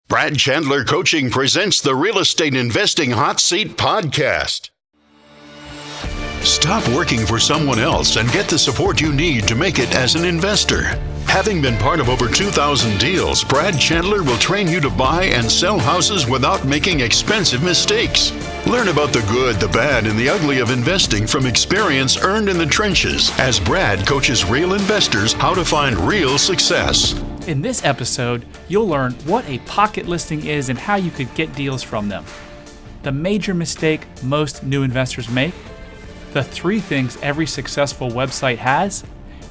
Brad Chandler Coaching presents the Real Estate Investing Hot Seat Podcast. Stop working for someone else and get the support you need to make it as an investor. Having been part of over 2,000 deals, Brad Chandler will train you to buy and sell houses without making expensive mistakes. Learn about the good, the bad, and the ugly of investing from experience earned in the trenches as Brad coaches real investors how to find real success. In this episode, you'll learn what a pocket listing is and how you could get deals from them, the major mistake most new investors make, the 3 things every successful website has,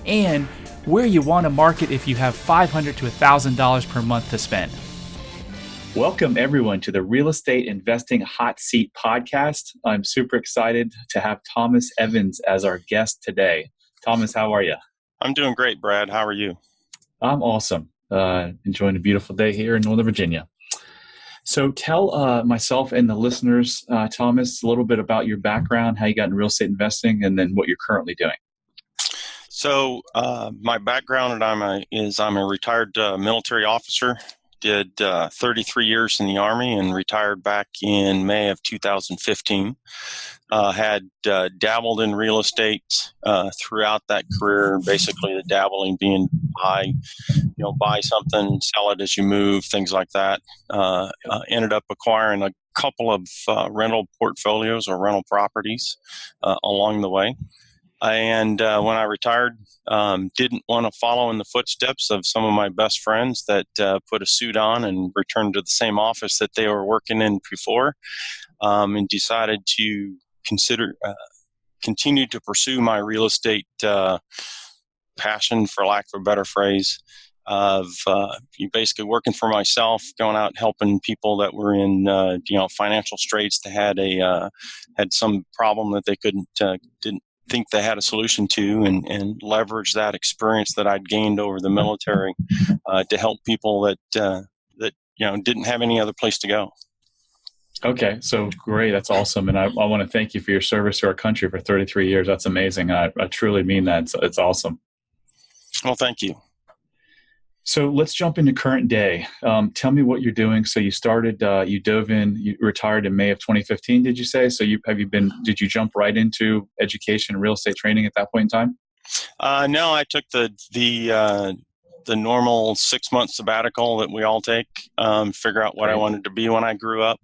and where you want to market if you have $500 to $1,000 per month to spend. Welcome everyone to the Real Estate Investing Hot Seat Podcast. I'm super excited to have Thomas Evans as our guest today. Thomas, how are you? I'm doing great, Brad. How are you? I'm awesome. Enjoying a beautiful day here in Northern Virginia. So tell myself and the listeners, Thomas, a little bit about your background, how you got in real estate investing, and then what you're currently doing. So my background, I'm a retired military officer. Did 33 years in the Army and retired back in May of 2015. Had dabbled in real estate throughout that career. Basically, the dabbling being buy something, sell it as you move, things like that. Ended up acquiring a couple of rental portfolios or rental properties along the way. And when I retired, didn't want to follow in the footsteps of some of my best friends that put a suit on and returned to the same office that they were working in before, and decided to continue to pursue my real estate passion, for lack of a better phrase, of basically working for myself, going out and helping people that were in financial straits, that had some problem that they didn't think they had a solution to, and leverage that experience that I'd gained over the military to help people that didn't have any other place to go. Okay, so great. That's awesome. And I want to thank you for your service to our country for 33 years. That's amazing. I truly mean that. It's awesome. Well, thank you. So let's jump into current day. Tell me what you're doing. So you started, you retired in May of 2015, did you say? So did you jump right into education and real estate training at that point in time? No, I took the normal 6-month sabbatical that we all take, figure out what I wanted to be when I grew up.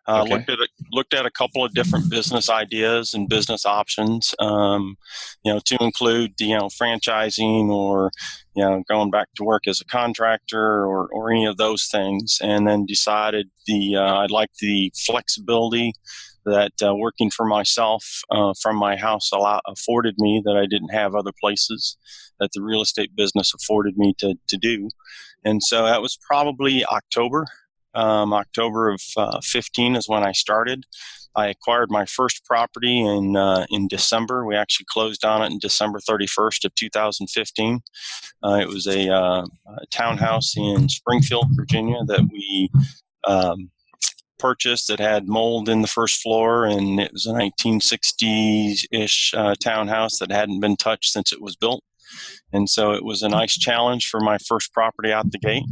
Okay. Looked at a couple of different business ideas and business options, to include, franchising or, going back to work as a contractor or any of those things. And then decided I'd like the flexibility that working for myself from my house afforded me that I didn't have other places that the real estate business afforded me to do. And so that was probably October of 15 is when I started. I acquired my first property in December. We actually closed on it in December 31st of 2015. It was a townhouse in Springfield, Virginia that we purchased that had mold in the first floor, and it was a 1960s-ish townhouse that hadn't been touched since it was built. And so it was a nice challenge for my first property out the gate.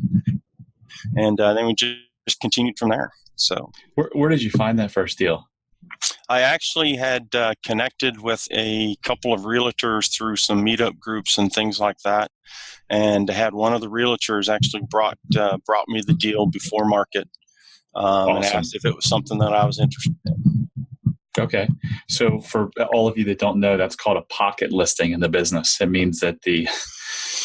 And then we just continued from there. So where did you find that first deal? I actually had connected with a couple of realtors through some meetup groups and things like that, and had one of the realtors actually brought me the deal before market, awesome. And asked if it was something that I was interested in. Okay. So for all of you that don't know, that's called a pocket listing in the business. It means that the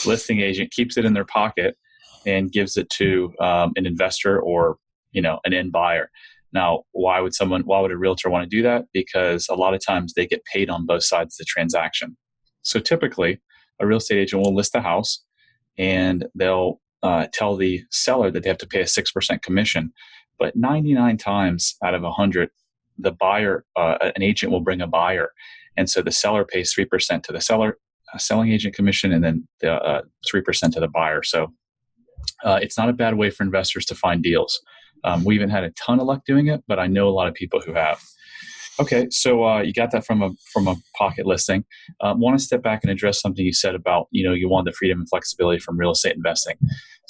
listing agent keeps it in their pocket and gives it to an investor or, an end buyer. Now, why would a realtor want to do that? Because a lot of times they get paid on both sides of the transaction. So typically a real estate agent will list a house and they'll tell the seller that they have to pay a 6% commission. But 99 times out of 100, the buyer, an agent will bring a buyer. And so the seller pays 3% to the seller, selling agent commission, and then the 3% to the buyer. So it's not a bad way for investors to find deals. We haven't had a ton of luck doing it, but I know a lot of people who have. Okay, so you got that from a pocket listing. Want to step back and address something you said about, you wanted the freedom and flexibility from real estate investing.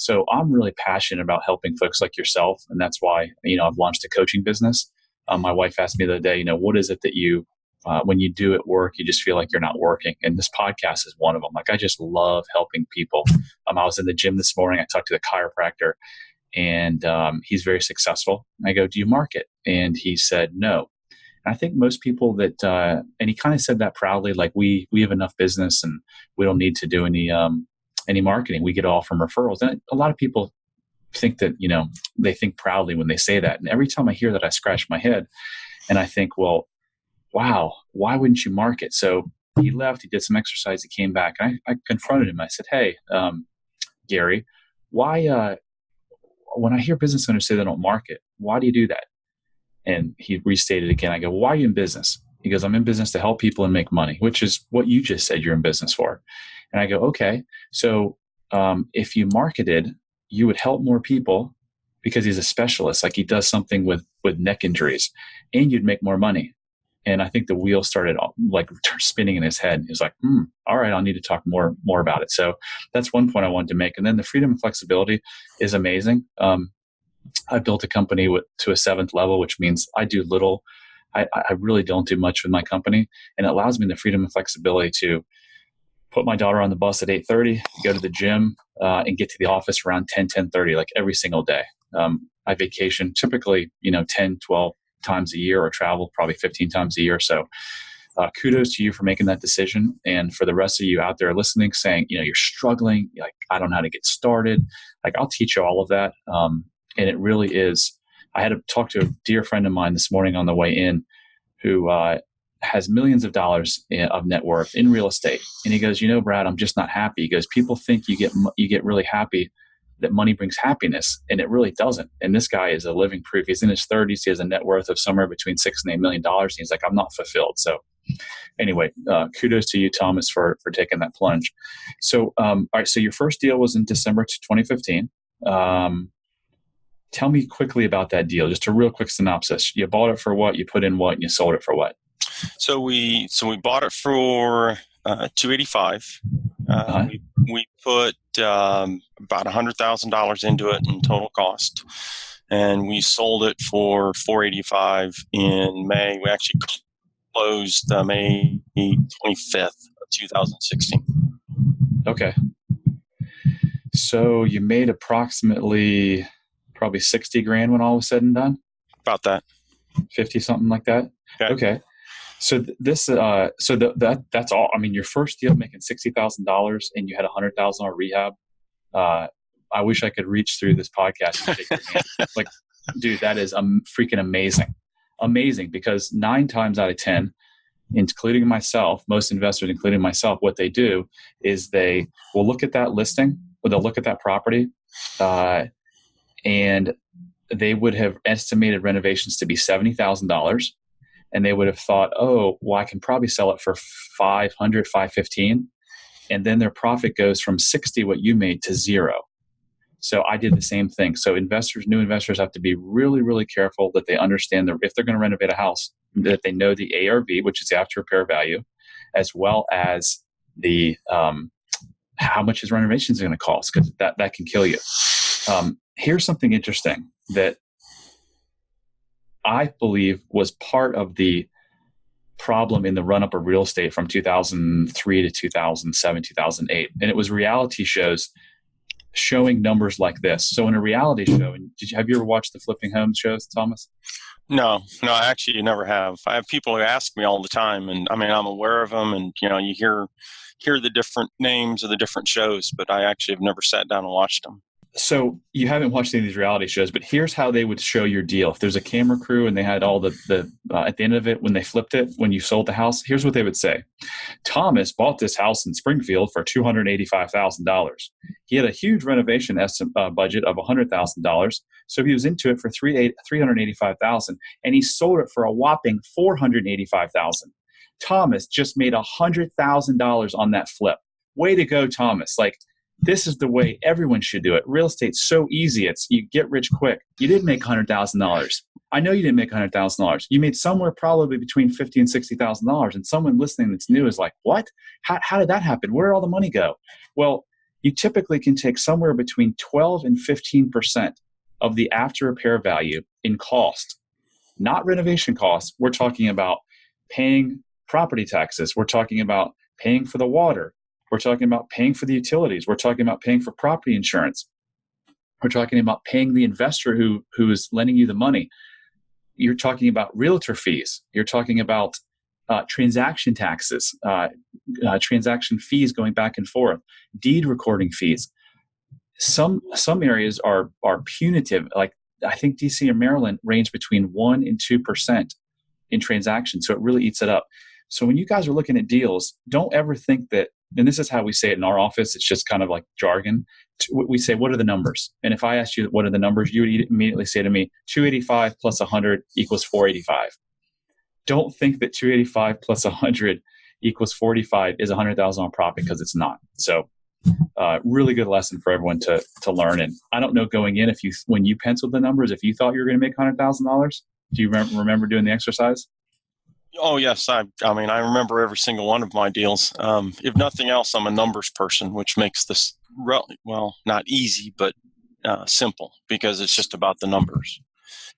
So I'm really passionate about helping folks like yourself. And that's why, I've launched a coaching business. My wife asked me the other day, what is it that you, when you do at work, you just feel like you're not working? And this podcast is one of them. Like, I just love helping people. I was in the gym this morning. I talked to the chiropractor, and he's very successful. And I go, do you market? And he said, no. And I think most people that, and he kind of said that proudly, like we have enough business and we don't need to do any marketing. We get all from referrals. And a lot of people think that, they think proudly when they say that. And every time I hear that, I scratch my head and I think, well, wow, why wouldn't you market? So he left, he did some exercise, he came back, and I confronted him. I said, hey, Gary, why, when I hear business owners say they don't market, why do you do that? And he restated again. I go, well, why are you in business? He goes, I'm in business to help people and make money, which is what you just said you're in business for. And I go, okay, so if you marketed, you would help more people because he's a specialist. Like, he does something with neck injuries, and you'd make more money. And I think the wheel started like spinning in his head. He was like, all right, I'll need to talk more about it. So that's one point I wanted to make. And then the freedom and flexibility is amazing. I built a company to a 7th level, which means I do little. I really don't do much with my company, and it allows me the freedom and flexibility to put my daughter on the bus at 8:30, go to the gym, and get to the office around 10:30, like every single day. I vacation typically, 10, 12 times a year, or travel probably 15 times a year. So kudos to you for making that decision. And for the rest of you out there listening, saying, you're struggling, like, I don't know how to get started. Like, I'll teach you all of that. And it really is. I had to talk to a dear friend of mine this morning on the way in who has millions of dollars of net worth in real estate. And he goes, Brad, I'm just not happy. He goes, people think you get really happy, that money brings happiness, and it really doesn't. And this guy is a living proof. He's in his 30s. He has a net worth of somewhere between $6 and $8 million. And he's like, I'm not fulfilled. So anyway, kudos to you, Thomas, for taking that plunge. So, all right. So your first deal was in December 2015. Tell me quickly about that deal. Just a real quick synopsis. You bought it for what? You put in what? And you sold it for what? So we bought it for $285. We put about $100,000 into it in total cost, and we sold it for $485 in May. We actually closed May 25th of 2016. Okay. So you made approximately probably 60 grand when all was said and done? About that. 50, something like that? Okay. So that's all. I mean, your first deal making $60,000 and you had $100,000 rehab. I wish I could reach through this podcast and shake your hand. Like, dude, that is freaking amazing. Amazing, because 9 times out of 10, including myself, most investors, including myself, what they do is they will look at that listing, or they'll look at that property, and they would have estimated renovations to be $70,000. And they would have thought, oh, well, I can probably sell it for $500, $515. And then their profit goes from 60, what you made, to 0. So I did the same thing. So new investors have to be really, really careful that they understand that if they're going to renovate a house, that they know the ARV, which is the after repair value, as well as the how much his renovation is going to cost, because that can kill you. Here's something interesting that I believe was part of the problem in the run-up of real estate from 2003 to 2007, 2008. And it was reality shows showing numbers like this. So in a reality show, have you ever watched the Flipping Homes shows, Thomas? No, actually, you never have. I have people who ask me all the time, and I mean, I'm aware of them, and you hear the different names of the different shows, but I actually have never sat down and watched them. So you haven't watched any of these reality shows, but here's how they would show your deal. If there's a camera crew and they had all the at the end of it, when they flipped it, when you sold the house, here's what they would say. Thomas bought this house in Springfield for $285,000. He had a huge renovation budget of $100,000. So he was into it for $385,000, and he sold it for a whopping $485,000. Thomas just made $100,000 on that flip. Way to go, Thomas. Like, this is the way everyone should do it. Real estate's so easy. It's you get rich quick. You didn't make $100,000. I know you didn't make $100,000. You made somewhere probably between $50,000 and $60,000. And someone listening that's new is like, what? How did that happen? Where did all the money go? Well, you typically can take somewhere between 12 and 15% of the after repair value in cost, not renovation costs. We're talking about paying property taxes. We're talking about paying for the water. We're talking about paying for the utilities. We're talking about paying for property insurance. We're talking about paying the investor who is lending you the money. You're talking about realtor fees. You're talking about transaction taxes, transaction fees going back and forth, deed recording fees. Some areas are punitive. Like I think DC and Maryland range between 1% and 2% in transactions. So it really eats it up. So when you guys are looking at deals, don't ever think that, and this is how we say it in our office, it's just kind of like jargon. We say, what are the numbers? And if I asked you what are the numbers, you would immediately say to me, 285 plus 100 equals 485. Don't think that 285 plus 100 equals 485 is a $100,000 profit, because it's not. So really good lesson for everyone to learn. And I don't know, going in, when you penciled the numbers, if you thought you were going to make $100,000, do you remember doing the exercise? Oh, yes. I mean, I remember every single one of my deals. If nothing else, I'm a numbers person, which makes this, not easy, but simple, because it's just about the numbers.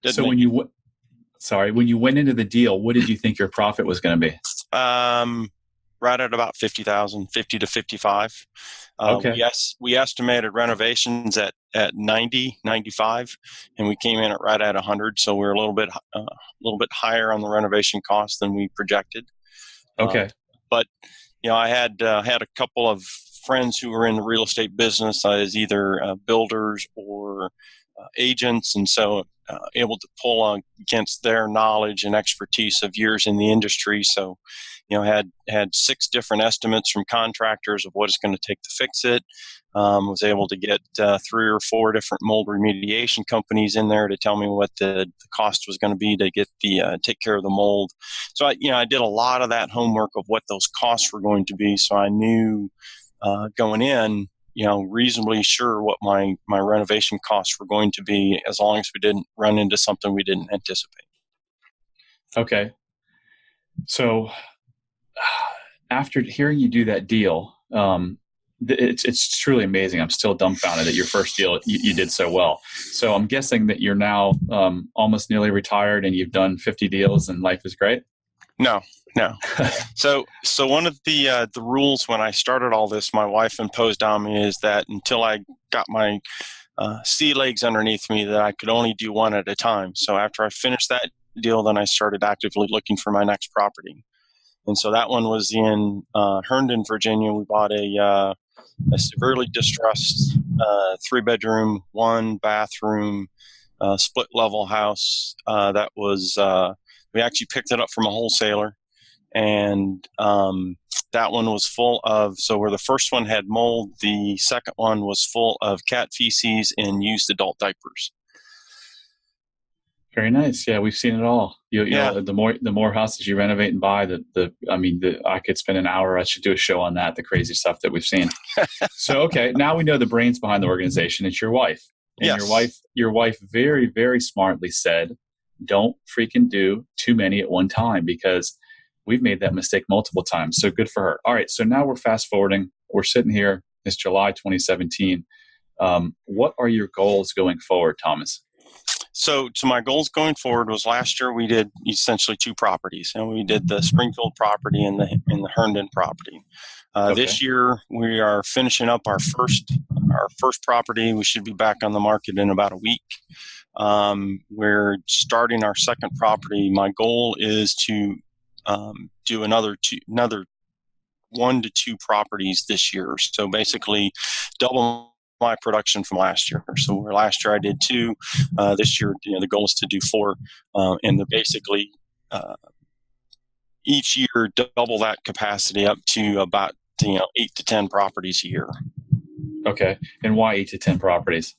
So when you went into the deal, what did you think your profit was going to be? Right at about 50,000, 50 to 55. Okay. We estimated renovations at 90, 95, and we came in at right at 100. So we're a little bit higher on the renovation cost than we projected. Okay. But I had a couple of friends who were in the real estate business as either builders or agents, and so able to pull against their knowledge and expertise of years in the industry. So, had 6 different estimates from contractors of what it's going to take to fix it. Was able to get 3 or 4 different mold remediation companies in there to tell me what the cost was going to be to get take care of the mold. So I did a lot of that homework of what those costs were going to be. So I knew going in, reasonably sure what my renovation costs were going to be, as long as we didn't run into something we didn't anticipate. Okay. So after hearing you do that deal, it's truly amazing. I'm still dumbfounded that your first deal, you did so well. So I'm guessing that you're now almost nearly retired and you've done 50 deals and life is great? No. So one of the rules when I started all this, my wife imposed on me, is that until I got my sea legs underneath me, that I could only do one at a time. So after I finished that deal, then I started actively looking for my next property. And so that one was in Herndon, Virginia. We bought a severely distressed 3-bedroom, 1-bathroom, split-level house. That was we actually picked it up from a wholesaler, and that one was full of. So where the first one had mold, the second one was full of cat feces and used adult diapers. Very nice. Yeah, we've seen it all. You know, the more houses you renovate and buy, I could spend an hour. I should do a show on that. The crazy stuff that we've seen. So, okay, now we know the brains behind the organization. It's your wife, and yes. your wife, very, very smartly said, "Don't freaking do too many at one time," because we've made that mistake multiple times. So good for her. All right, so now we're fast forwarding. We're sitting here. It's July 2017. What are your goals going forward, Thomas? So my goals going forward was, last year we did essentially 2 properties, and we did the Springfield property and the Herndon property. Okay. This year we are finishing up our first property. We should be back on the market in about a week. We're starting our second property. My goal is to do another 1 to 2 properties this year. So basically double my production from last year. So where last year I did 2, this year the goal is to do 4, and basically each year double that capacity up to about 8 to 10 properties a year. Okay, and why 8 to 10 properties?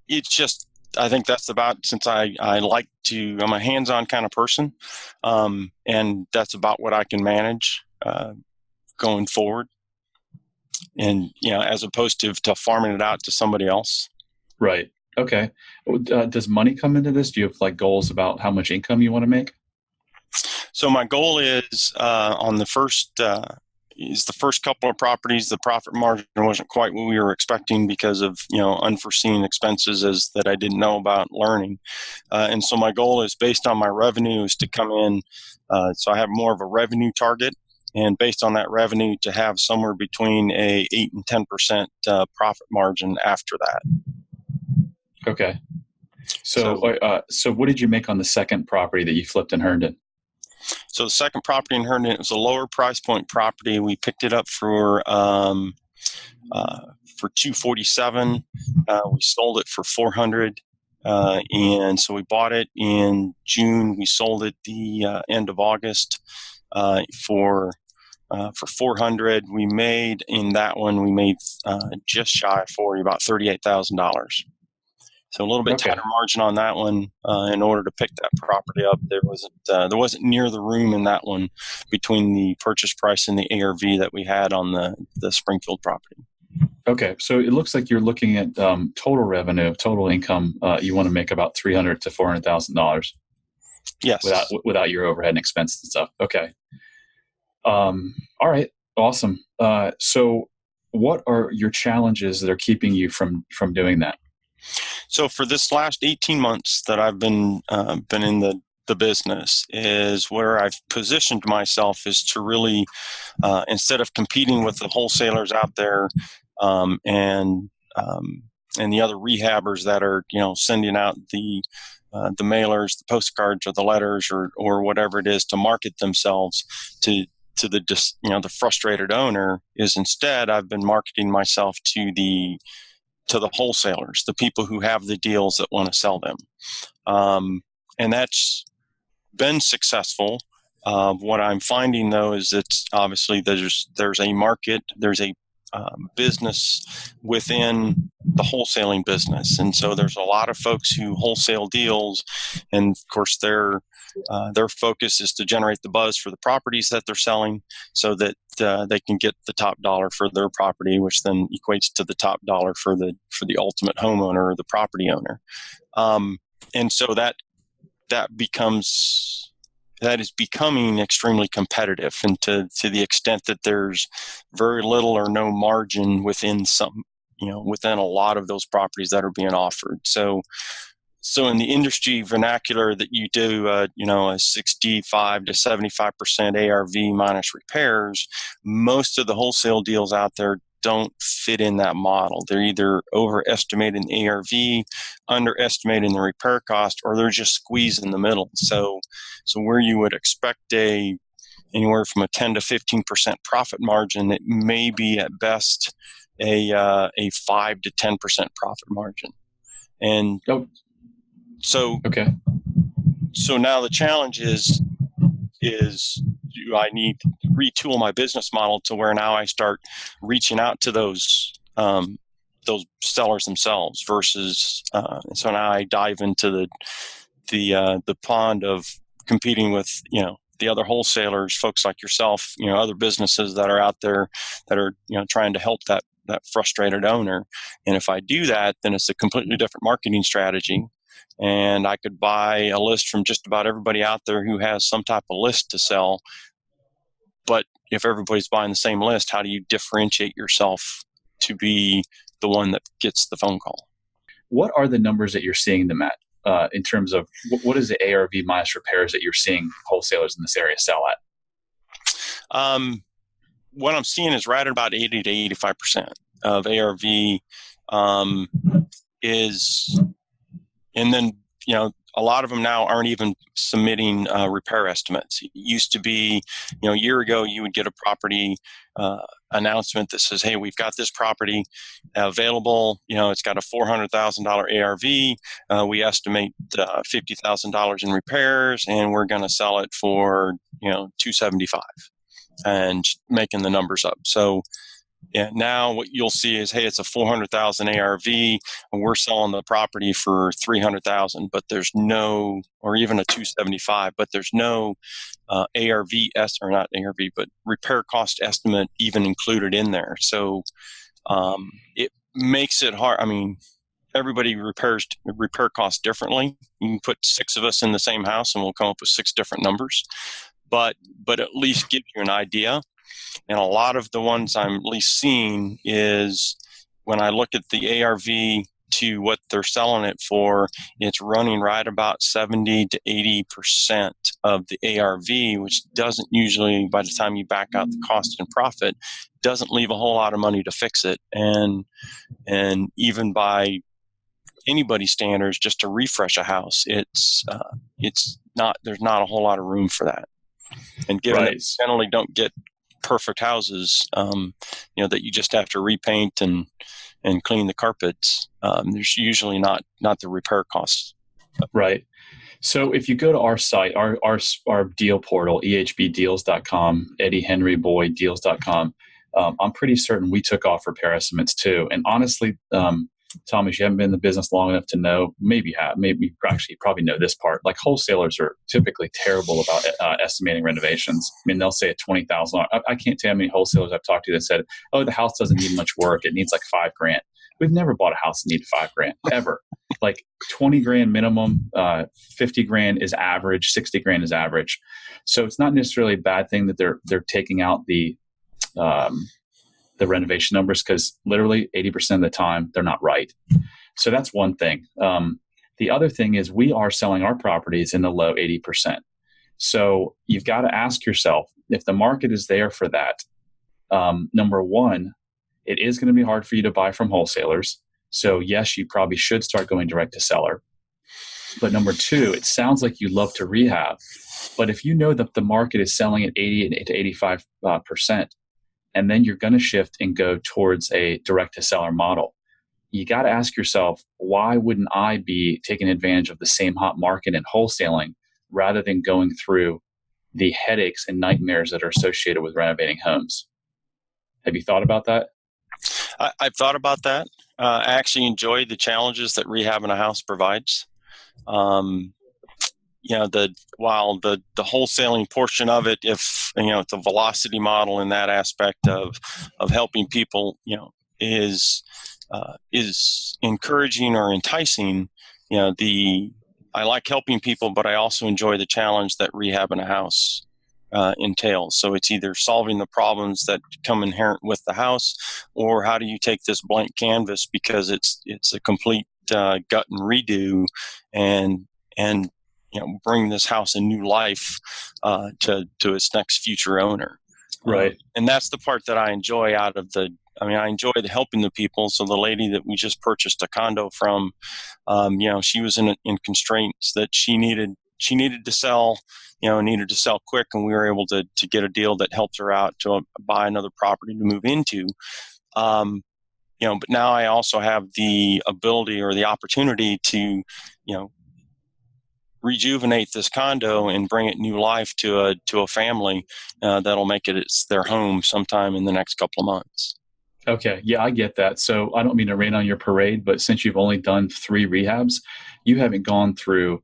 It's just, I think that's about, since I'm a hands-on kind of person, and that's about what I can manage going forward. And, as opposed to farming it out to somebody else. Right. Okay. Does money come into this? Do you have goals about how much income you want to make? So my goal is on the first, is the first couple of properties, the profit margin wasn't quite what we were expecting because of, unforeseen expenses that I didn't know about learning. And so my goal is, based on my revenue, is to come in. So I have more of a revenue target, and based on that revenue, to have somewhere between a 8 and 10% profit margin after that. Okay. So what did you make on the second property that you flipped in Herndon? So the second property in Herndon, it was a lower price point property. We picked it up for $247. We sold it for $400, and so we bought it in June. We sold it the end of August for $400. We made in that one. We made just shy of about $38,000. So a little bit tighter margin on that one in order to pick that property up. There wasn't near the room in that one between the purchase price and the ARV that we had on the Springfield property. Okay, so it looks like you're looking at total revenue, total income. You want to make about $300,000 to $400,000. Yes, without your overhead and expenses and stuff. Okay. All right. Awesome. So, what are your challenges that are keeping you from doing that? So for this last 18 months that I've been in the business, is where I've positioned myself is to really, instead of competing with the wholesalers out there and the other rehabbers that are sending out the mailers, the postcards, or the letters, or whatever it is to market themselves to the frustrated owner, is instead I've been marketing myself to the wholesalers, the people who have the deals that want to sell them. And that's been successful. What I'm finding, though, is that obviously there's a market, there's a business within the wholesaling business. And so there's a lot of folks who wholesale deals, and of course their focus is to generate the buzz for the properties that they're selling, so that they can get the top dollar for their property, which then equates to the top dollar for the ultimate homeowner or the property owner. And so that is becoming extremely competitive, and to the extent that there's very little or no margin within within a lot of those properties that are being offered. So in the industry vernacular, that you do, a 65 to 75% ARV minus repairs, most of the wholesale deals out there don't fit in that model. They're either overestimating the ARV, underestimating the repair cost, or they're just squeezed in the middle. So where you would expect anywhere from a 10 to 15% profit margin, it may be at best a 5 to 10% profit margin. And so now the challenge is do I need to retool my business model to where now I start reaching out to those sellers themselves versus so now I dive into the pond of competing with the other wholesalers, folks like yourself, other businesses that are out there that are trying to help that frustrated owner. And if I do that, then it's a completely different marketing strategy. And I could buy a list from just about everybody out there who has some type of list to sell. But if everybody's buying the same list, how do you differentiate yourself to be the one that gets the phone call? What are the numbers that you're seeing them at in terms of what is the ARV minus repairs that you're seeing wholesalers in this area sell at? What I'm seeing is right at about 80 to 85% of ARV is, and then, a lot of them now aren't even submitting repair estimates. It used to be, a year ago, you would get a property announcement that says, hey, we've got this property available. It's got a $400,000 ARV. We estimate $50,000 in repairs, and we're going to sell it for, $275,000, and making the numbers up. So yeah, now what you'll see is, hey, it's a $400,000 ARV, and we're selling the property for $300,000, but there's no, or even a $275,000, but there's no or not ARV, but repair cost estimate even included in there. So it makes it hard. I mean, everybody repairs repair costs differently. You can put 6 of us in the same house, and we'll come up with 6 different numbers, but at least give you an idea. And a lot of the ones I'm at least seeing is when I look at the ARV to what they're selling it for, it's running right about 70 to 80% of the ARV, which doesn't usually, by the time you back out the cost and profit, doesn't leave a whole lot of money to fix it. And even by anybody's standards, just to refresh a house, it's not, there's not a whole lot of room for that. And given that you generally don't get perfect houses, that you just have to repaint and clean the carpets, there's usually not the repair costs. Right. So if you go to our site, our deal portal, ehbdeals.com, eddiehenryboyddeals.com, I'm pretty certain we took off repair estimates too. And honestly, Thomas, you haven't been in the business long enough to know, maybe you have, maybe actually you probably know this part. Like wholesalers are typically terrible about estimating renovations. I mean, they'll say at $20,000. I can't tell how many wholesalers I've talked to that said, "Oh, the house doesn't need much work. It needs like $5,000." We've never bought a house that needed $5,000 ever. Like $20,000 minimum, $50,000 is average, $60,000 is average. So it's not necessarily a bad thing that they're taking out the renovation numbers, because literally 80% of the time they're not right. So that's one thing. The other thing is we are selling our properties in the low 80%. So you've got to ask yourself, if the market is there for that, number one, it is going to be hard for you to buy from wholesalers. So yes, you probably should start going direct to seller. But number two, it sounds like you love to rehab. But if you know that the market is selling at 80 to 85%, and then you're going to shift and go towards a direct-to-seller model, you got to ask yourself, why wouldn't I be taking advantage of the same hot market in wholesaling rather than going through the headaches and nightmares that are associated with renovating homes? Have you thought about that? I've thought about that. I actually enjoy the challenges that rehabbing a house provides. While the wholesaling portion of it, if it's a velocity model in that aspect of helping people, is encouraging or enticing. I like helping people, but I also enjoy the challenge that rehabbing a house entails. So it's either solving the problems that come inherent with the house, or how do you take this blank canvas, because it's a complete gut and redo, and bring this house a new life to its next future owner. Right. And that's the part that I enjoy I enjoy helping the people. So the lady that we just purchased a condo from, she was in constraints that she needed to sell, needed to sell quick, and we were able to get a deal that helped her out to buy another property to move into. But now I also have the ability or the opportunity to, rejuvenate this condo and bring it new life to a family that'll make it their home sometime in the next couple of months. Okay. Yeah, I get that. So I don't mean to rain on your parade, but since you've only done 3 rehabs, you haven't gone through,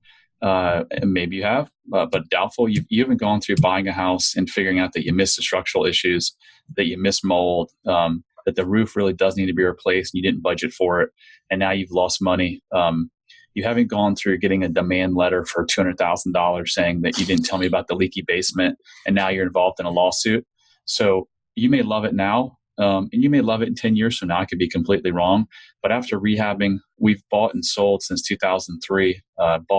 maybe you have, but doubtful, you haven't gone through buying a house and figuring out that you missed the structural issues, that you missed mold, that the roof really does need to be replaced and you didn't budget for it, and now you've lost money. You haven't gone through getting a demand letter for $200,000 saying that you didn't tell me about the leaky basement, and now you're involved in a lawsuit. So you may love it now, and you may love it in 10 years from now. I could be completely wrong. But after rehabbing, we've bought and sold since 2003,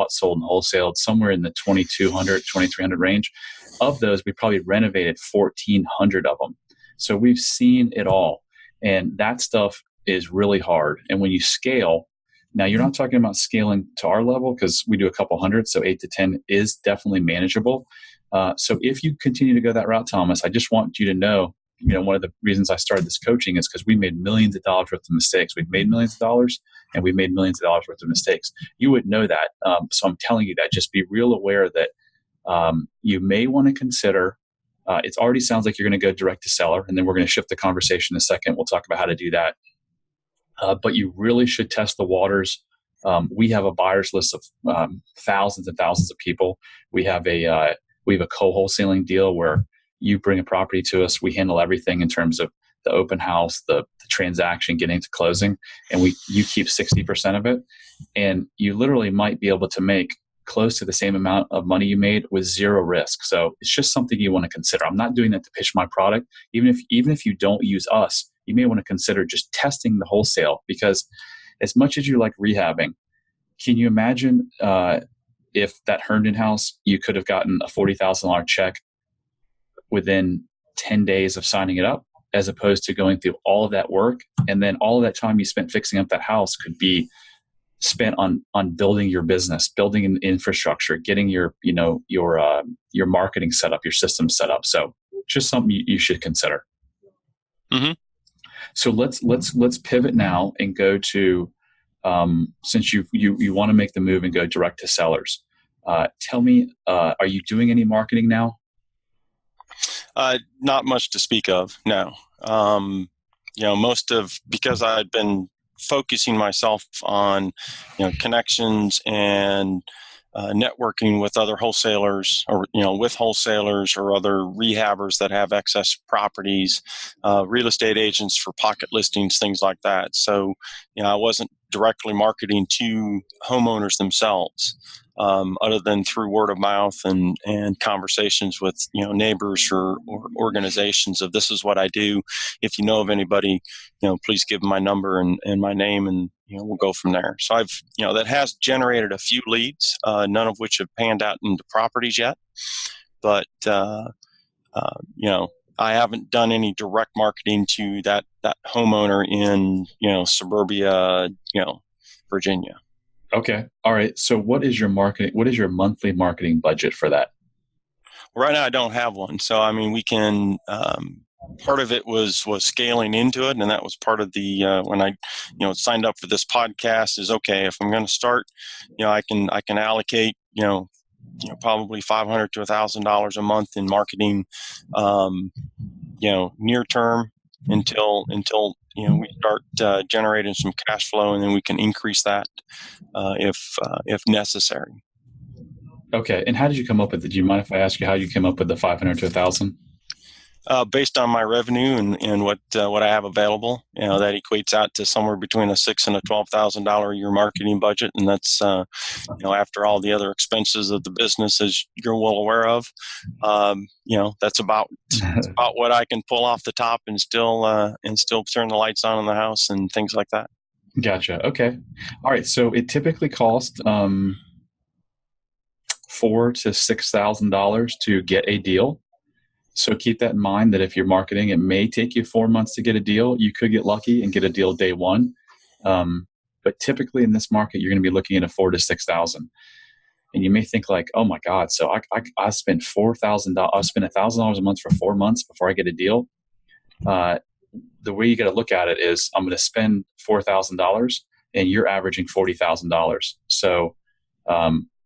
sold, and wholesaled somewhere in the 2,200, 2,300 range. Of those, we probably renovated 1,400 of them. So we've seen it all. And that stuff is really hard. And when you scale, now you're not talking about scaling to our level, because we do a couple hundred, so 8 to 10 is definitely manageable. So if you continue to go that route, Thomas, I just want you to know, one of the reasons I started this coaching is because we made millions of dollars worth of mistakes. We've made millions of dollars, and we've made millions of dollars worth of mistakes. You wouldn't know that. So I'm telling you that. Just be real aware that you may want to consider, it already sounds like you're going to go direct to seller, and then we're going to shift the conversation in a second. We'll talk about how to do that. But you really should test the waters. We have a buyer's list of thousands and thousands of people. We have a co-wholesaling deal where you bring a property to us. We handle everything in terms of the open house, the transaction, getting to closing, and you keep 60% of it. And you literally might be able to make close to the same amount of money you made with zero risk. So it's just something you want to consider. I'm not doing that to pitch my product. Even if you don't use us, you may want to consider just testing the wholesale, because as much as you like rehabbing, can you imagine if that Herndon house, you could have gotten a $40,000 check within 10 days of signing it up, as opposed to going through all of that work, and then all of that time you spent fixing up that house could be spent on building your business, building an infrastructure, getting your marketing set up, your system set up. So just something you should consider. Mm-hmm. So let's pivot now and go to since you want to make the move and go direct to sellers. Tell me, are you doing any marketing now? Not much to speak of, no. Because I'd been focusing myself on, connections and networking with other wholesalers, or with wholesalers or other rehabbers that have excess properties, real estate agents for pocket listings, things like that. So, I wasn't directly marketing to homeowners themselves, other than through word of mouth and conversations with neighbors or organizations of, this is what I do. If you know of anybody, please give them my number and my name, and we'll go from there. So I've that has generated a few leads, none of which have panned out into properties yet, but I haven't done any direct marketing to that homeowner in suburbia, Virginia. Okay. All right. So what is your monthly marketing budget for that? Right now I don't have one. So, we can, part of it was scaling into it. And that was part of the, when I, signed up for this podcast, is, okay, if I'm going to start, I can allocate, probably $500 to $1,000 a month in marketing, near term until we start generating some cash flow, and then we can increase that if necessary. Okay. And how did you come up with it? Do you mind if I ask you how you came up with the 500 to 1,000? Based on my revenue and what I have available, that equates out to somewhere between a $6,000 and a $12,000 a year marketing budget, and that's after all the other expenses of the business, as you're well aware of. That's about what I can pull off the top and still turn the lights on in the house and things like that. Gotcha. Okay. All right. So it typically costs $4,000 to $6,000 to get a deal. So keep that in mind, that if you're marketing, it may take you 4 months to get a deal. You could get lucky and get a deal day one. But typically in this market, you're going to be looking at a $4,000 to $6,000. And you may think like, oh my God, so I spent $4,000. I'll spend $1,000 a month for 4 months before I get a deal. The way you got to look at it is, I'm going to spend $4,000 and you're averaging $40,000. So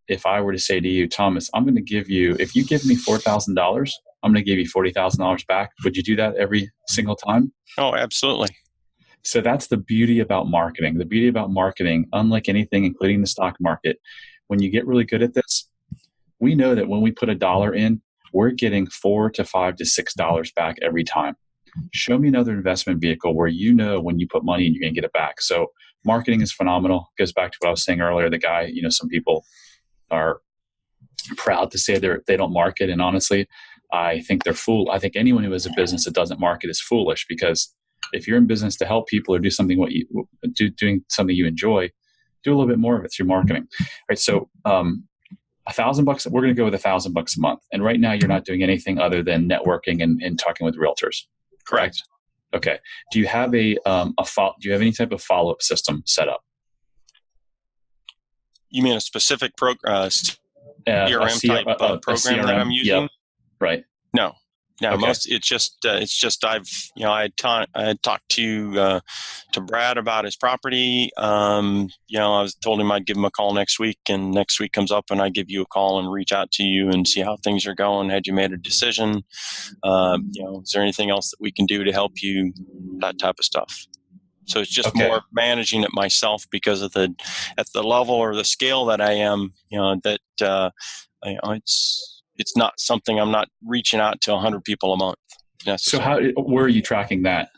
if I were to say to you, Thomas, I'm going to give you, if you give me $4,000, I'm going to give you $40,000 back. Would you do that every single time? Oh, absolutely. So that's the beauty about marketing. The beauty about marketing, unlike anything, including the stock market, when you get really good at this, we know that when we put $1 in, we're getting $4 to $5 to $6 back every time. Show me another investment vehicle where when you put money in, you're going to get it back. So marketing is phenomenal. It goes back to what I was saying earlier. The guy, some people are proud to say they don't market, and honestly, I think they're fool. I think anyone who has a business that doesn't market is foolish, because if you're in business to help people or do something doing something you enjoy, do a little bit more of it through marketing. All right. So $1,000, we're going to go with $1,000 a month. And right now you're not doing anything other than networking and talking with realtors. Correct. Okay. Do you have do you have any type of follow-up system set up? You mean a specific CRM type program CRM, that I'm using? Yep. Right. No. Okay. It's just I had talked to Brad about his property. I was told him I'd give him a call next week, and next week comes up and I give you a call and reach out to you and see how things are going. Had you made a decision? Is there anything else that we can do to help you? That type of stuff. So it's just more managing it myself, because of at the level or the scale that I am, it's not something, I'm not reaching out to 100 people a month. So where are you tracking that?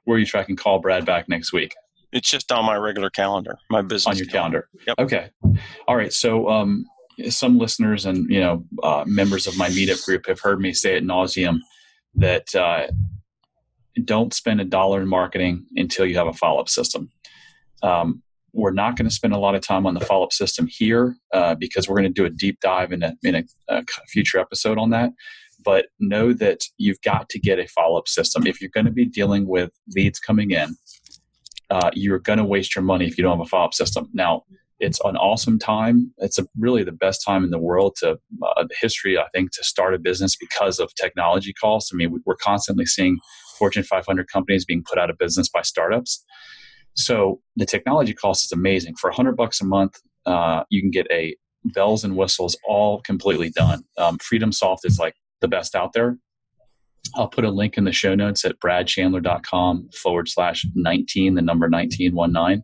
Where are you tracking call Brad back next week? It's just on my regular calendar, my business on your calendar. Yep. Okay. All right. So some listeners and members of my meetup group have heard me say ad nauseum that don't spend $1 in marketing until you have a follow-up system. We're not going to spend a lot of time on the follow-up system here because we're going to do a deep dive in a future episode on that. But know that you've got to get a follow-up system. If you're going to be dealing with leads coming in, you're going to waste your money if you don't have a follow-up system. Now, it's an awesome time. It's really the best time in the world the history, I think, to start a business because of technology costs. I mean, we're constantly seeing Fortune 500 companies being put out of business by startups. So the technology cost is amazing. For $100 a month, you can get a bells and whistles all completely done. FreedomSoft is like the best out there. I'll put a link in the show notes at bradchandler.com/19, the number 1919.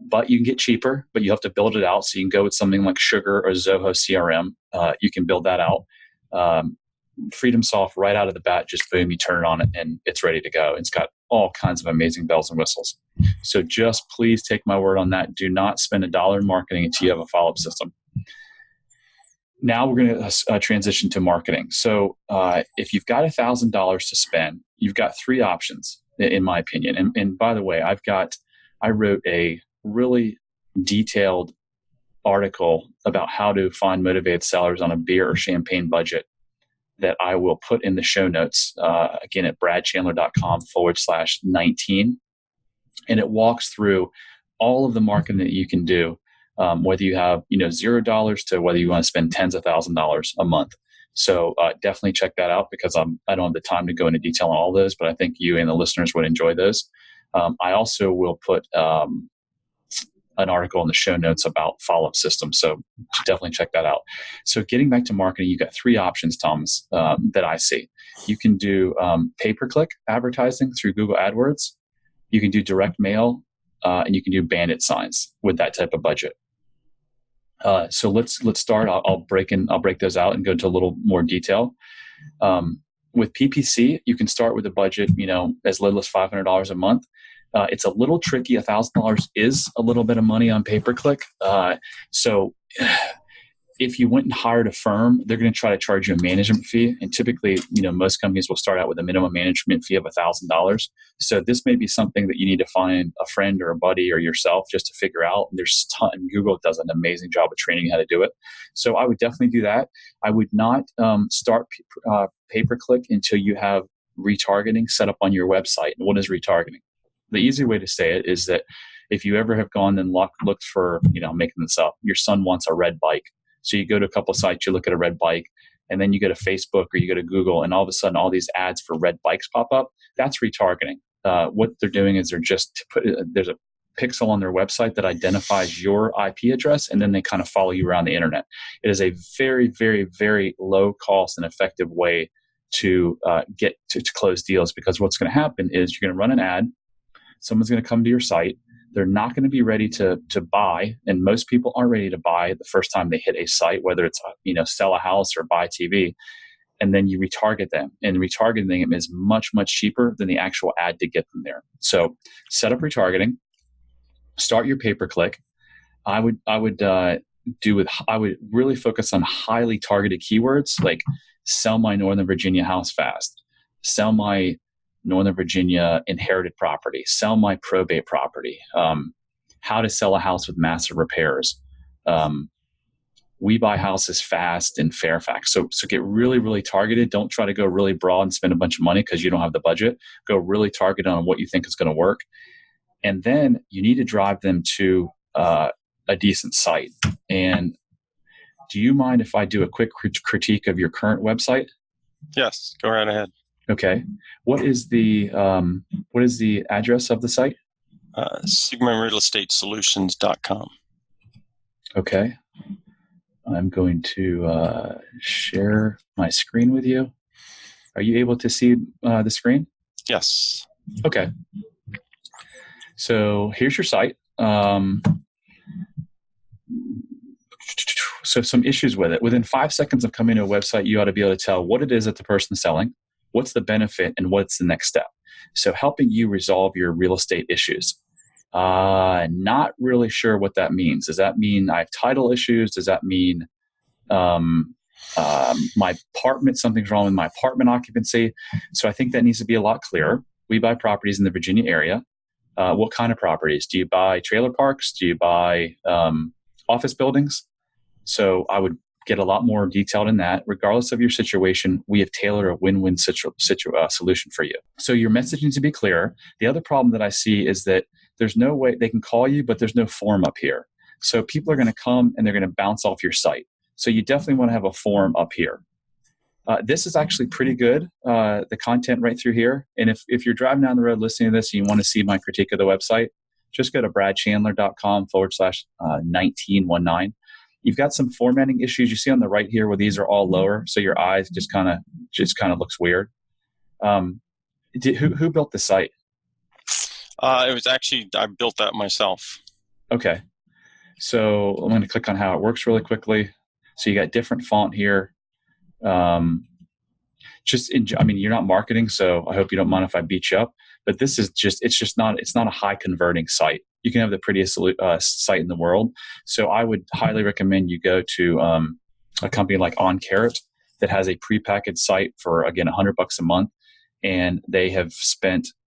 But you can get cheaper, but you have to build it out. So you can go with something like Sugar or Zoho CRM. You can build that out. FreedomSoft, right out of the bat, just boom, you turn it on and it's ready to go. It's got all kinds of amazing bells and whistles. So just please take my word on that. Do not spend $1 in marketing until you have a follow-up system. Now we're going to transition to marketing. So if you've got $1,000 to spend, you've got 3 options, in my opinion. And by the way, I wrote a really detailed article about how to find motivated sellers on a beer or champagne budget that I will put in the show notes, again, at bradchandler.com/19. And it walks through all of the marketing that you can do, whether you have $0 to whether you want to spend tens of thousands of dollars a month. So definitely check that out because I don't have the time to go into detail on all those, but I think you and the listeners would enjoy those. I also will put an article in the show notes about follow-up systems. So definitely check that out. So getting back to marketing, you've got 3 options, Thomas, that I see. You can do pay-per-click advertising through Google AdWords. You can do direct mail, and you can do bandit signs with that type of budget. So let's start. I'll break those out and go into a little more detail. With PPC, you can start with a budget, as little as $500 a month. It's a little tricky. $1,000 is a little bit of money on pay-per-click. So if you went and hired a firm, they're going to try to charge you a management fee. And typically, most companies will start out with a minimum management fee of $1,000. So this may be something that you need to find a friend or a buddy or yourself just to figure out. And there's a ton. Google does an amazing job of training you how to do it. So I would definitely do that. I would not start pay-per-click until you have retargeting set up on your website. And what is retargeting? The easy way to say it is that if you ever have gone and looked for, I'm making this up, your son wants a red bike. So you go to a couple of sites, you look at a red bike, and then you go to Facebook or you go to Google, and all of a sudden all these ads for red bikes pop up. That's retargeting. What they're doing is there's a pixel on their website that identifies your IP address, and then they kind of follow you around the internet. It is a very, very, very low cost and effective way to get to close deals, because what's going to happen is you're going to run an ad. Someone's going to come to your site. They're not going to be ready to buy, and most people aren't ready to buy the first time they hit a site, whether it's sell a house or buy TV. And then you retarget them, and retargeting them is much, much cheaper than the actual ad to get them there. So set up retargeting, start your pay-per-click. I would really focus on highly targeted keywords like sell my Northern Virginia house fast, sell my Northern Virginia inherited property, sell my probate property, how to sell a house with massive repairs. We buy houses fast in Fairfax. So get really, really targeted. Don't try to go really broad and spend a bunch of money because you don't have the budget. Go really targeted on what you think is going to work. And then you need to drive them to a decent site. And do you mind if I do a quick critique of your current website? Yes, go right ahead. Okay. What is the address of the site? SigmaRealEstateSolutions.com. Okay. I'm going to share my screen with you. Are you able to see the screen? Yes. Okay. So here's your site. So some issues with it. Within 5 seconds of coming to a website, you ought to be able to tell what it is that the person's selling, what's the benefit, and what's the next step. So helping you resolve your real estate issues. Not really sure what that means. Does that mean I have title issues? Does that mean my apartment, something's wrong with my apartment occupancy? So I think that needs to be a lot clearer. We buy properties in the Virginia area. What kind of properties? Do you buy trailer parks? Do you buy office buildings? So I would get a lot more detailed in that. Regardless of your situation, we have tailored a win-win solution for you. So your message needs to be clear. The other problem that I see is that there's no way they can call you, but there's no form up here. So people are going to come and they're going to bounce off your site. So you definitely want to have a form up here. This is actually pretty good, the content right through here. And if you're driving down the road listening to this and you want to see my critique of the website, just go to bradchandler.com/1919. You've got some formatting issues. You see on the right here where these are all lower, so your eyes just kind of looks weird. Who built the site? It was actually, I built that myself. Okay. So I'm going to click on how it works really quickly. So you got different font here. You're not marketing, so I hope you don't mind if I beat you up. But this is it's not a high converting site. You can have the prettiest site in the world. So I would highly recommend you go to a company like On Carrot that has a prepackaged site for, again, $100 a month, and they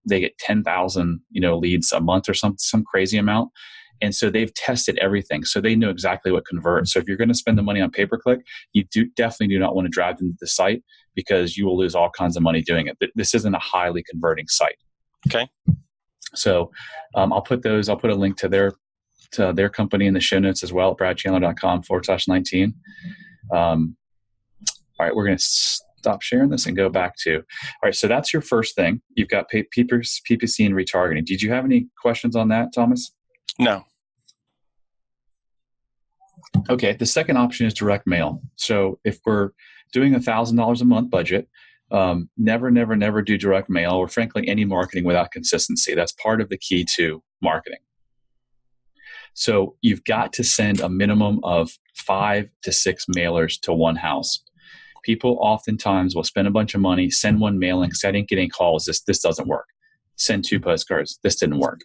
get 10,000 leads a month or some crazy amount. And so they've tested everything. So they know exactly what converts. So if you're going to spend the money on pay-per-click, you definitely do not want to drive them to the site because you will lose all kinds of money doing it. This isn't a highly converting site. Okay. So I'll put a link to their company in the show notes as well at bradchandler.com/19. All right, we're going to stop sharing this and go back to, all right, so that's your first thing. You've got PPC and retargeting. Did you have any questions on that, Thomas? No. Okay, the second option is direct mail. So if we're doing $1,000 a month budget, never do direct mail or frankly any marketing without consistency. That's part of the key to marketing. So you've got to send a minimum of 5 to 6 mailers to one house. People oftentimes will spend a bunch of money, send one mailing, say I didn't get any calls, this doesn't work. Send 2 postcards, this didn't work.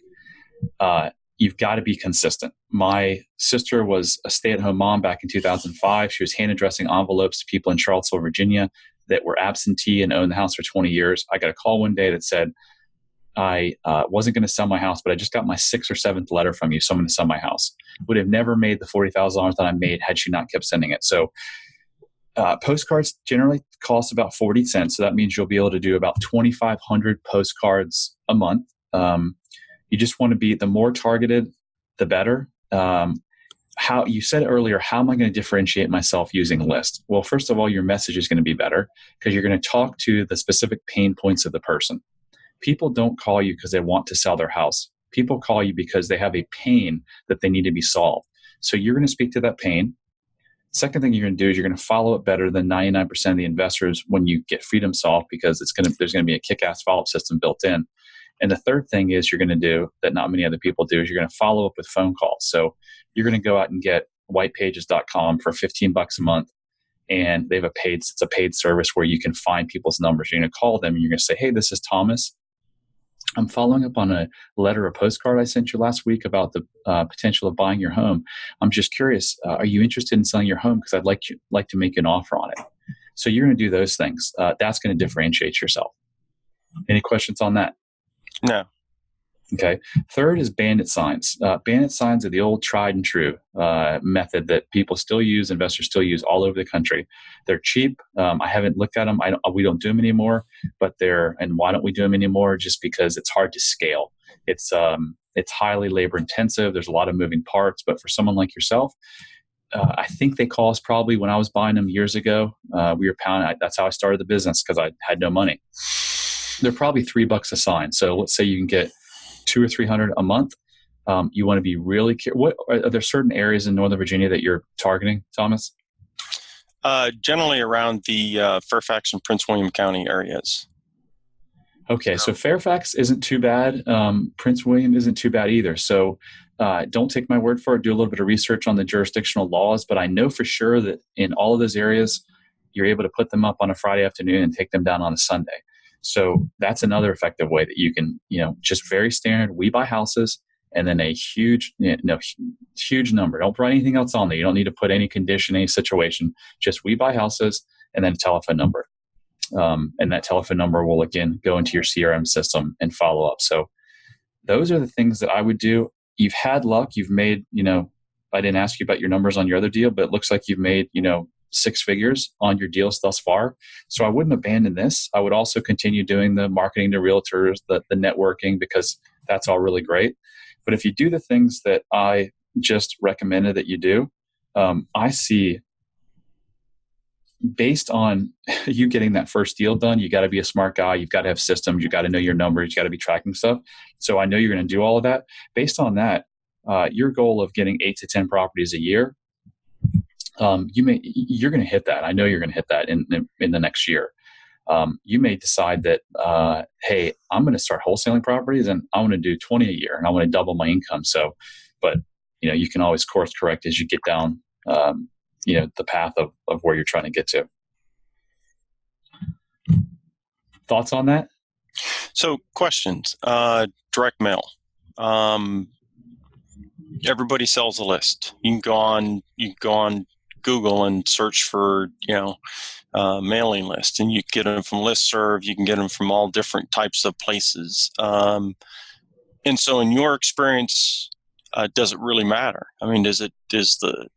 You've got to be consistent. My sister was a stay-at-home mom back in 2005. She was hand addressing envelopes to people in Charlottesville, Virginia that were absentee and owned the house for 20 years. I got a call one day that said, I wasn't going to sell my house, but I just got my 6th or 7th letter from you, so I'm going to sell my house. Would have never made the $40,000 that I made had she not kept sending it. So postcards generally cost about 40 cents. So that means you'll be able to do about 2,500 postcards a month. You just want to be, the more targeted, the better. How you said earlier, how am I going to differentiate myself using lists? Well, first of all, your message is going to be better because you're going to talk to the specific pain points of the person. People don't call you because they want to sell their house. People call you because they have a pain that they need to be solved. So you're going to speak to that pain. Second thing you're going to do is you're going to follow it better than 99% of the investors when you get Freedom Solved because there's going to be a kick-ass follow-up system built in. And the third thing is you're going to do that not many other people do is you're going to follow up with phone calls. So you're going to go out and get whitepages.com for $15 a month. And they have it's a paid service where you can find people's numbers. You're going to call them and you're going to say, hey, this is Thomas. I'm following up on a letter or postcard I sent you last week about the potential of buying your home. I'm just curious, are you interested in selling your home? Because I'd like to make an offer on it. So you're going to do those things. That's going to differentiate yourself. Any questions on that? No. Okay. Third is bandit signs. Bandit signs are the old tried and true method that people still use, investors still use all over the country. They're cheap. I haven't looked at them. We don't do them anymore, and why don't we do them anymore? Just because it's hard to scale. It's highly labor intensive. There's a lot of moving parts, but for someone like yourself, I think they cost probably when I was buying them years ago, we were pounding. That's how I started the business because I had no money. They're probably $3 a sign. So let's say you can get 200 or 300 a month. You want to be really careful. Are there certain areas in Northern Virginia that you're targeting, Thomas? Generally around the Fairfax and Prince William County areas. Okay, so Fairfax isn't too bad. Prince William isn't too bad either. So don't take my word for it. Do a little bit of research on the jurisdictional laws. But I know for sure that in all of those areas, you're able to put them up on a Friday afternoon and take them down on a Sunday. So that's another effective way that you can, just very standard. We buy houses and then a huge number. Don't put anything else on there. You don't need to put any condition, any situation. Just we buy houses, and then a telephone number. And that telephone number will again go into your CRM system and follow up. So those are the things that I would do. You've had luck. You've made, I didn't ask you about your numbers on your other deal, but it looks like you've made, 6 figures on your deals thus far. So I wouldn't abandon this. I would also continue doing the marketing to realtors, the networking, because that's all really great. But if you do the things that I just recommended that you do, I see, based on you getting that first deal done, you got to be a smart guy. You've got to have systems. You got to know your numbers. You got to be tracking stuff. So I know you're going to do all of that. Based on that, your goal of getting 8 to 10 properties a year, you're going to hit that. I know you're going to hit that in the next year. You may decide that, hey, I'm going to start wholesaling properties and I want to do 20 a year and I want to double my income. So, but you can always course correct as you get down, the path of where you're trying to get to. Thoughts on that? So questions, direct mail. Everybody sells a list. You can go on Google and search for, mailing list, and you get them from listserv. You can get them from all different types of places. And so in your experience, does it really matter? I mean, is the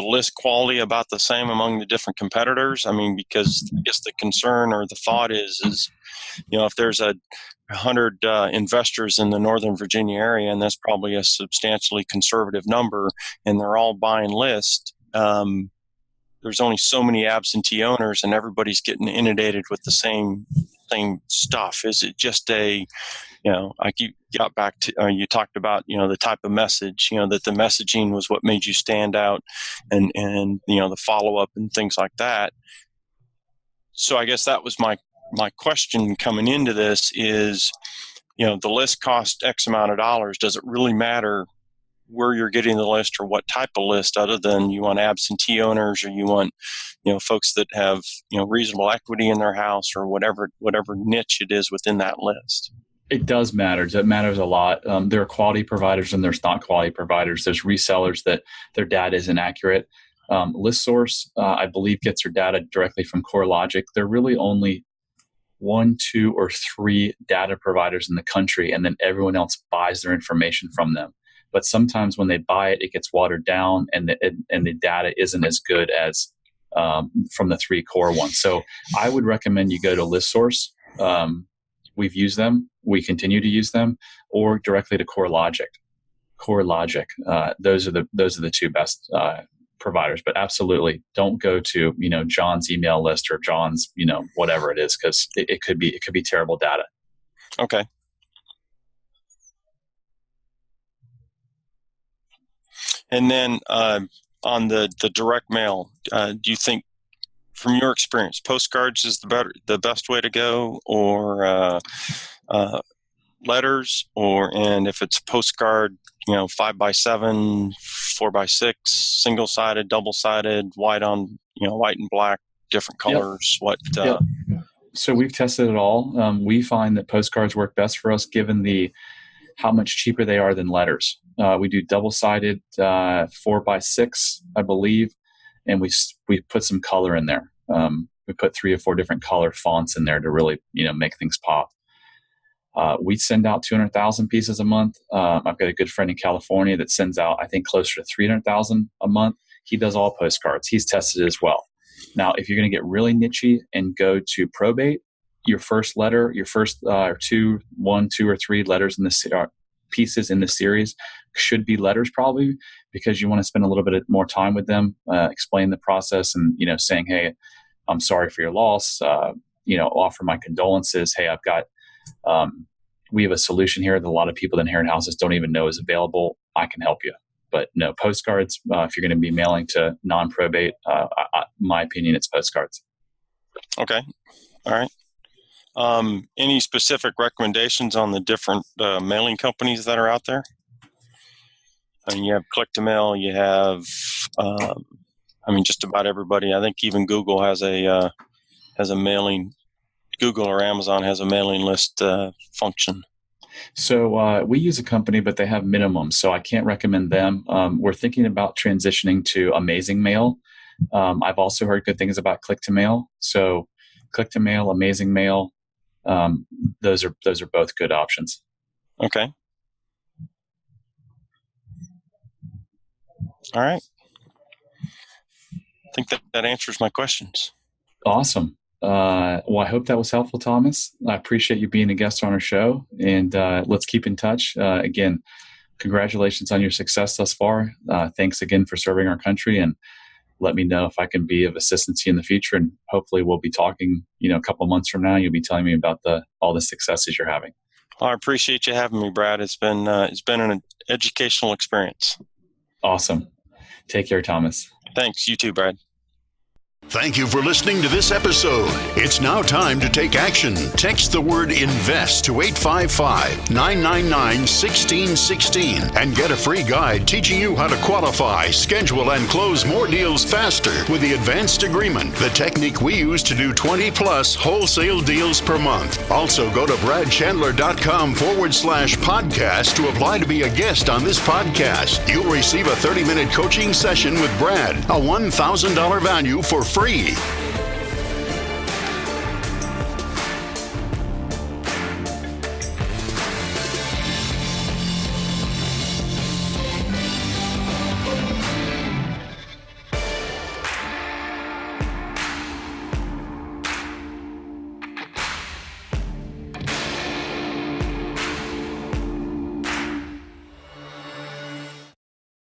list quality about the same among the different competitors? I mean, because I guess the concern or the thought is, if there's 100 investors in the Northern Virginia area, and that's probably a substantially conservative number, and they're all buying list, there's only so many absentee owners, and everybody's getting inundated with the same stuff. Is it just like you got back to, you talked about, the type of message, that the messaging was what made you stand out, and the follow-up and things like that. So I guess that was my question coming into this is, the list cost X amount of dollars. Does it really matter where you're getting the list or what type of list, other than you want absentee owners or you want, folks that have, reasonable equity in their house, or whatever niche it is within that list? It does matter. It matters a lot. There are quality providers and there's not quality providers. There's resellers that their data is inaccurate. ListSource, I believe, gets their data directly from CoreLogic. They're really only 1, 2, or 3 data providers in the country, and then everyone else buys their information from them. But sometimes when they buy it, it gets watered down, and the data isn't as good as from the 3 core ones. So I would recommend you go to ListSource. We've used them. We continue to use them, or directly to CoreLogic. Those are the 2 best providers. But absolutely, don't go to John's email list or John's whatever it is, because it could be terrible data. Okay. And then on the direct mail, do you think, from your experience, postcards is the best way to go, or letters, and if it's postcard, 5x7, 4x6, single-sided, double-sided, white and black, different colors? Yep. Yep. So we've tested it all. We find that postcards work best for us, given how much cheaper they are than letters. We do double-sided 4x6, I believe, and we put some color in there. We put 3 or 4 different color fonts in there to really make things pop. We send out 200,000 pieces a month. I've got a good friend in California that sends out, I think, closer to 300,000 a month. He does all postcards. He's tested it as well. Now, if you're going to get really nichey and go to probate, your first letter, your first 1, 2, or 3 letters in this pieces in the series should be letters, probably, because you want to spend a little bit more time with them, explain the process, and saying, hey, I'm sorry for your loss. Offer my condolences. Hey, I've got we have a solution here that a lot of people that inherit houses don't even know is available. I can help you. But no, postcards, if you're going to be mailing to non-probate, my opinion, it's postcards. Okay. All right. Any specific recommendations on the different mailing companies that are out there? I mean, you have Click-to-Mail, you have, just about everybody. I think even Google has a mailing. Google or Amazon has a mailing list function. So we use a company, but they have minimums, so I can't recommend them. We're thinking about transitioning to Amazing Mail. I've also heard good things about Click to Mail. So Click to Mail, Amazing Mail, those are both good options. Okay. All right. I think that answers my questions. Awesome. Well, I hope that was helpful, Thomas. I appreciate you being a guest on our show, and let's keep in touch. Again, congratulations on your success thus far. Thanks again for serving our country, and let me know if I can be of assistance to you in the future. And hopefully we'll be talking, a couple months from now. You'll be telling me about all the successes you're having. I appreciate you having me, Brad. It's been an educational experience. Awesome. Take care, Thomas. Thanks. You too, Brad. Thank you for listening to this episode. It's now time to take action. Text the word INVEST to 855-999-1616 and get a free guide teaching you how to qualify, schedule, and close more deals faster with the Advanced Agreement, the technique we use to do 20-plus wholesale deals per month. Also, go to bradchandler.com/podcast to apply to be a guest on this podcast. You'll receive a 30-minute coaching session with Brad, a $1,000 value for free.